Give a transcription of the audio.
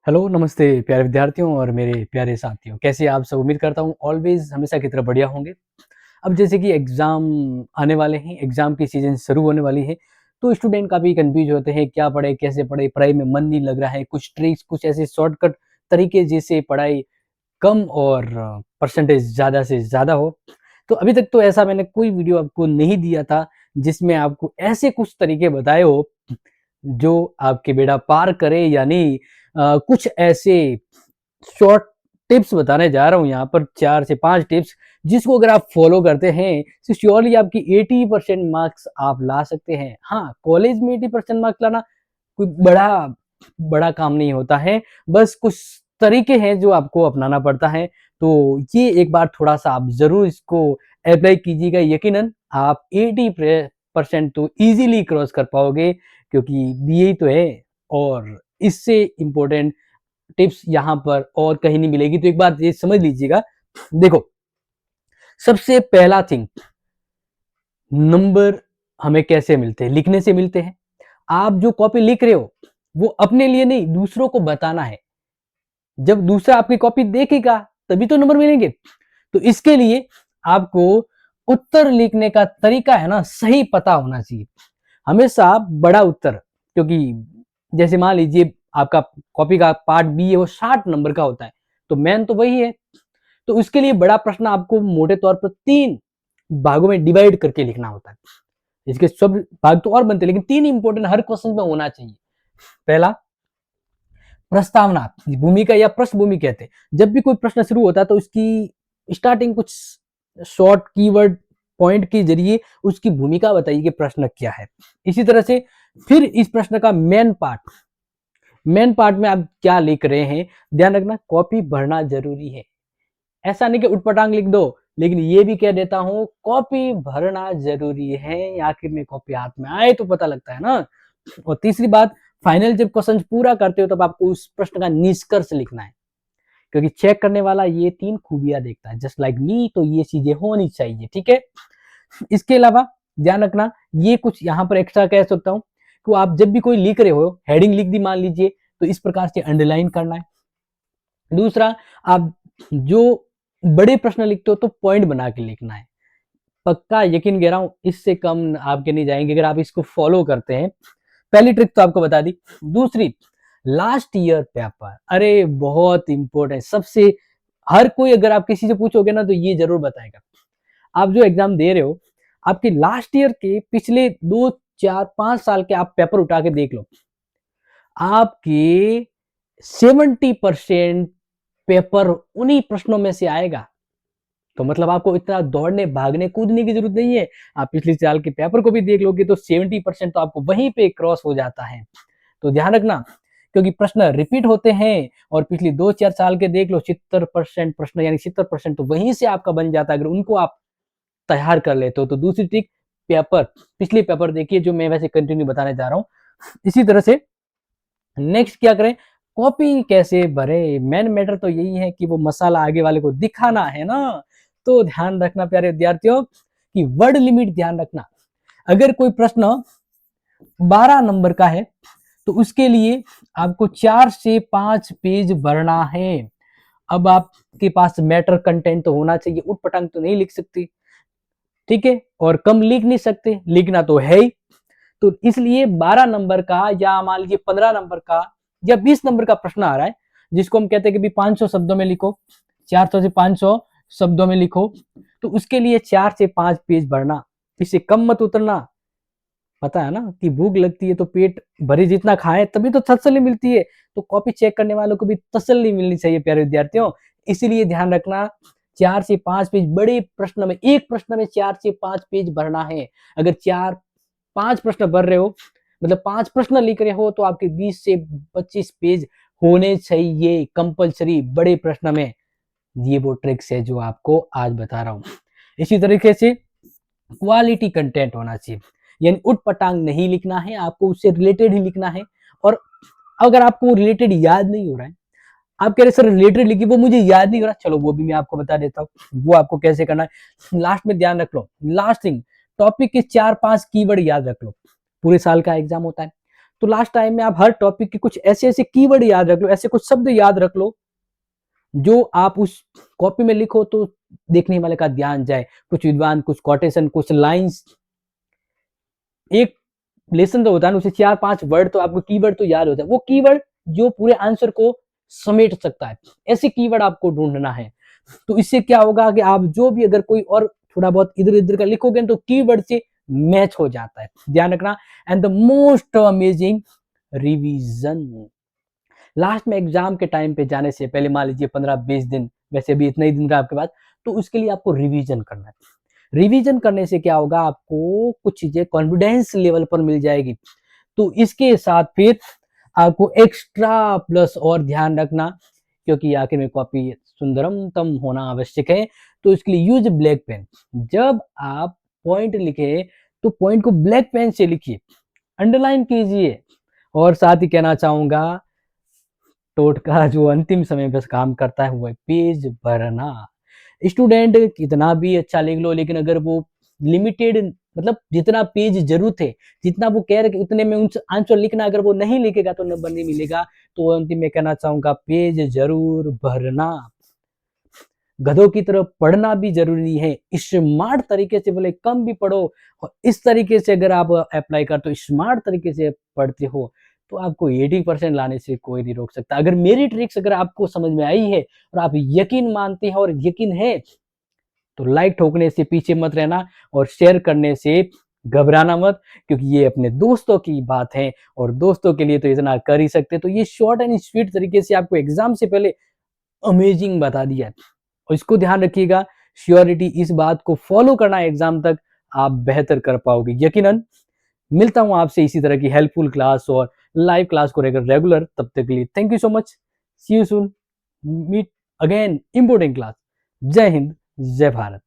Hello, नमस्ते प्यारे विद्यार्थियों और मेरे प्यारे साथियों। कैसे आप सब? उम्मीद करता हूँ ऑलवेज़ हमेशा की तरह बढ़िया होंगे। अब जैसे कि एग्ज़ाम आने वाले हैं, एग्ज़ाम की सीज़न शुरू होने वाली है, तो स्टूडेंट काफ़ी कन्फ्यूज़ होते हैं, क्या पढ़ें, कैसे पढ़ें? पढ़ाई में मन नहीं लग रहा है। कुछ ट्रिक्स, कुछ ऐसे शॉर्टकट तरीके जिससे पढ़ाई कम और परसेंटेज ज़्यादा से ज़्यादा हो। तो अभी तक तो ऐसा मैंने कोई वीडियो आपको नहीं दिया था, जिसमें आपको ऐसे कुछ तरीके बताए हो, जो आपके बेड़ा पार करे या नहीं। कुछ ऐसे शॉर्ट टिप्स बताने जा रहा हूँ यहाँ पर 4 से 5 टिप्स, जिसको अगर आप फॉलो करते हैं तो श्योरली आपकी 80% मार्क्स आप ला सकते हैं। हाँ, कॉलेज में 80% मार्क्स लाना कोई बड़ा बड़ा काम नहीं होता है, बस कुछ तरीके हैं जो आपको अपनाना पड़ता है। तो ये एक बार थोड़ा-सा आप ज़रूर इसको अप्लाई कीजिएगा, यकीनन आप 80% तो ईज़िली क्रॉस कर पाओगे, क्योंकि यही तो है। और इससे इम्पोर्टेंट टिप्स यहाँ पर और कहीं नहीं मिलेगी। तो एक बार ये समझ लीजिएगा। देखो, सबसे पहला थिंग, नंबर हमें कैसे मिलते हैं? लिखने से मिलते हैं। आप जो कॉपी लिख रहे हो, वो अपने लिए नहीं, दूसरों को बताना है। जब दूसरा आपकी कॉपी देखेगा, तभी तो नंबर मिलेंगे। तो इसके लिए आपको उत्तर लिखने का तरीका है ना, सही पता होना चाहिए। हमेशा बड़ा उत्तर, क्योंकि जैसे मान लीजिए आपका कॉपी का पार्ट बी है, वो 60 नंबर का होता है, तो मेन तो वही है। तो उसके लिए बड़ा प्रश्न आपको मोटे तौर पर 3 भागों में डिवाइड करके लिखना होता है। इसके सब भाग तो और बनते हैं, लेकिन 3 इंपॉर्टेंट हर क्वेश्चन में होना चाहिए। पहला, प्रस्तावना, भूमिका या पृष्ठभूमि कहते हैं। जब भी कोई प्रश्न शुरू होता है तो उसकी स्टार्टिंग कुछ शॉर्ट कीवर्ड पॉइंट के जरिए उसकी भूमिका बताइए कि प्रश्न क्या है। इसी तरह से फिर इस प्रश्न का मेन पार्ट में आप क्या लिख रहे हैं, ध्यान रखना, कॉपी भरना जरूरी है। ऐसा नहीं कि उटपटांग लिख दो, लेकिन ये भी कह देता हूं, कॉपी भरना जरूरी है। आखिर में कॉपी हाथ में आए तो पता लगता है ना। और तीसरी बात, फाइनल जब क्वेश्चन पूरा करते हो तब आपको उस प्रश्न का निष्कर्ष लिखना है, क्योंकि चेक करने वाला ये 3 खूबियां देखता है, जस्ट लाइक मी। तो ये चीजें होनी चाहिए, ठीक है। इसके अलावा ध्यान रखना, ये कुछ यहाँ पर एक्स्ट्रा कह सकता हूँ कि आप जब भी कोई लिख रहे हो, हेडिंग लिख दी मान लीजिए, तो इस प्रकार से अंडरलाइन करना है। दूसरा, आप जो बड़े प्रश्न लिखते हो तो पॉइंट बना के लिखना है। पक्का यकीन कह रहा हूं, इससे कम आपके नहीं जाएंगे अगर आप इसको फॉलो करते हैं। पहली ट्रिक तो आपको बता दी। दूसरी, लास्ट ईयर पेपर, अरे बहुत इंपॉर्टेंट, सबसे हर कोई अगर आप किसी से पूछोगे ना तो ये जरूर बताएगा। आप जो एग्जाम दे रहे हो, आपके लास्ट ईयर के पिछले 2 4 5 साल के आप पेपर उठा के देख लो, आपके 70% पेपर उन्हीं प्रश्नों में से आएगा। तो मतलब आपको इतना दौड़ने भागने कूदने की जरूरत नहीं है। आप पिछले साल के पेपर को भी देख लोगे तो 70% तो आपको वहीं पे क्रॉस हो जाता है। तो ध्यान रखना, क्योंकि प्रश्न रिपीट होते हैं। और पिछले 2 4 साल के देख लो, 70% प्रश्न यानी 70% तो वहीं से आपका बन जाता है, अगर उनको आप तैयार कर लेते हो। तो दूसरी ट्रिक, पेपर, पिछले पेपर देखिए, जो मैं वैसे कंटिन्यू बताने जा रहा हूँ। इसी तरह से नेक्स्ट क्या करें, कॉपी कैसे भरे। मेन मैटर तो यही है कि वो मसाला आगे वाले को दिखाना है ना। तो ध्यान रखना प्यारे विद्यार्थियों, कि वर्ड लिमिट ध्यान रखना। अगर कोई प्रश्न 12 नंबर का है, तो उसके लिए आपको 4 से 5 पेज भरना है। अब आपके पास मैटर कंटेंट तो होना चाहिए, उटपटांग तो नहीं लिख सकती, ठीक है, और कम लिख नहीं सकते, लिखना तो है ही। तो इसलिए 12 नंबर का या मान लीजिए 15 नंबर का या 20 नंबर का प्रश्न आ रहा है, जिसको हम कहते हैं कि भी 500 शब्दों में लिखो, 400 से 500 शब्दों में लिखो, तो उसके लिए 4 से 5 पेज भरना, इससे कम मत उतरना। पता है ना कि भूख लगती है तो पेट भरे जितना खाए तभी तो तसल्ली मिलती है। तो कॉपी चेक करने वालों को भी तसल्ली मिलनी चाहिए प्यारे विद्यार्थियों। इसीलिए ध्यान रखना, 4 से 5 पेज बड़े प्रश्न में, एक प्रश्न में 4 से 5 पेज भरना है। अगर 4 5 प्रश्न भर रहे हो, मतलब 5 प्रश्न लिख रहे हो, तो आपके 20 से 25 पेज होने चाहिए कंपलसरी बड़े प्रश्न में। ये वो ट्रिक्स है जो आपको आज बता रहा हूँ। इसी तरीके से क्वालिटी कंटेंट होना चाहिए, यानी उटपटांग नहीं लिखना है, आपको उससे रिलेटेड ही लिखना है। और अगर आपको रिलेटेड याद नहीं हो रहा है, आप कह रहे सर रिलेटेड लिखिए, वो मुझे याद नहीं हो रहा, चलो वो भी मैं आपको बता देता हूँ वो आपको कैसे करना है। लास्ट में ध्यान रख लो, लास्ट थिंग, टॉपिक के 4 5 कीवर्ड याद रख लो। पूरे साल का एग्जाम होता है, तो लास्ट टाइम में आप हर टॉपिक के कुछ ऐसे ऐसे कीवर्ड याद रख लो, ऐसे कुछ शब्द याद रख लो जो आप उस कॉपी में लिखो तो देखने वाले का ध्यान जाए। कुछ विद्वान, कुछ कोटेशन, कुछ लाइंस, एक लेसन तो होता है ना, उसे 4-5 वर्ड तो आपको कीवर्ड तो याद होता है, वो कीवर्ड जो पूरे आंसर को समेट सकता है, ऐसे कीवर्ड आपको ढूंढना है। तो इससे क्या होगा कि आप जो भी अगर कोई और थोड़ा बहुत इधर उधर का लिखोगे तो कीवर्ड से मैच हो जाता है, ध्यान रखना। And the most amazing, revision. Last में एग्जाम के टाइम पे जाने से पहले, मान लीजिए 15-20 दिन, वैसे भी इतना ही दिन रहा आपके पास, तो उसके लिए आपको रिवीजन करना है। रिवीजन करने से क्या होगा, आपको कुछ चीजें कॉन्फिडेंस लेवल पर मिल जाएगी। तो इसके साथ फिर आपको एक्स्ट्रा प्लस और ध्यान रखना, क्योंकि आखिर में कॉपी सुंदरतम होना आवश्यक है, तो इसके लिए यूज ब्लैक पेन। जब आप पॉइंट लिखे तो पॉइंट को ब्लैक पेन से लिखिए, अंडरलाइन कीजिए। और साथ ही कहना चाहूंगा, टोटका जो अंतिम समय बस काम करता है वो है पेज भरना। स्टूडेंट कितना भी अच्छा लिख लो, लेकिन अगर वो लिमिटेड, मतलब जितना पेज जरूरत है, जितना वो कह रहे उतने में उन आंसर लिखना, अगर वो नहीं लिखेगा तो नंबर नहीं मिलेगा। तो अंतिम में कहना चाहूंगा, पेज जरूर भरना। गधों की तरह पढ़ना भी जरूरी है, स्मार्ट तरीके से, भले कम भी पढ़ो, और इस तरीके से अगर आप अप्लाई करते हो, स्मार्ट तरीके से पढ़ते हो, तो आपको 80% लाने से कोई नहीं रोक सकता। अगर मेरी ट्रिक्स अगर आपको समझ में आई है और आप यकीन मानते हैं और यकीन है, तो लाइक ठोकने से पीछे मत रहना और शेयर करने से घबराना मत, क्योंकि ये अपने दोस्तों की बात है और दोस्तों के लिए तो इतना कर ही सकते। तो ये शॉर्ट एंड स्वीट तरीके से आपको एग्जाम से पहले अमेजिंग बता दिया है, और इसको ध्यान रखिएगा, श्योरिटी इस बात को फॉलो करना एग्जाम तक, आप बेहतर कर पाओगे यकीनन। मिलता हूं आपसे इसी तरह की हेल्पफुल क्लास और लाइव क्लास को रेगुलर, तब तक के लिए thank you so much, see you soon, meet again important class. जय हिंद, जय भारत।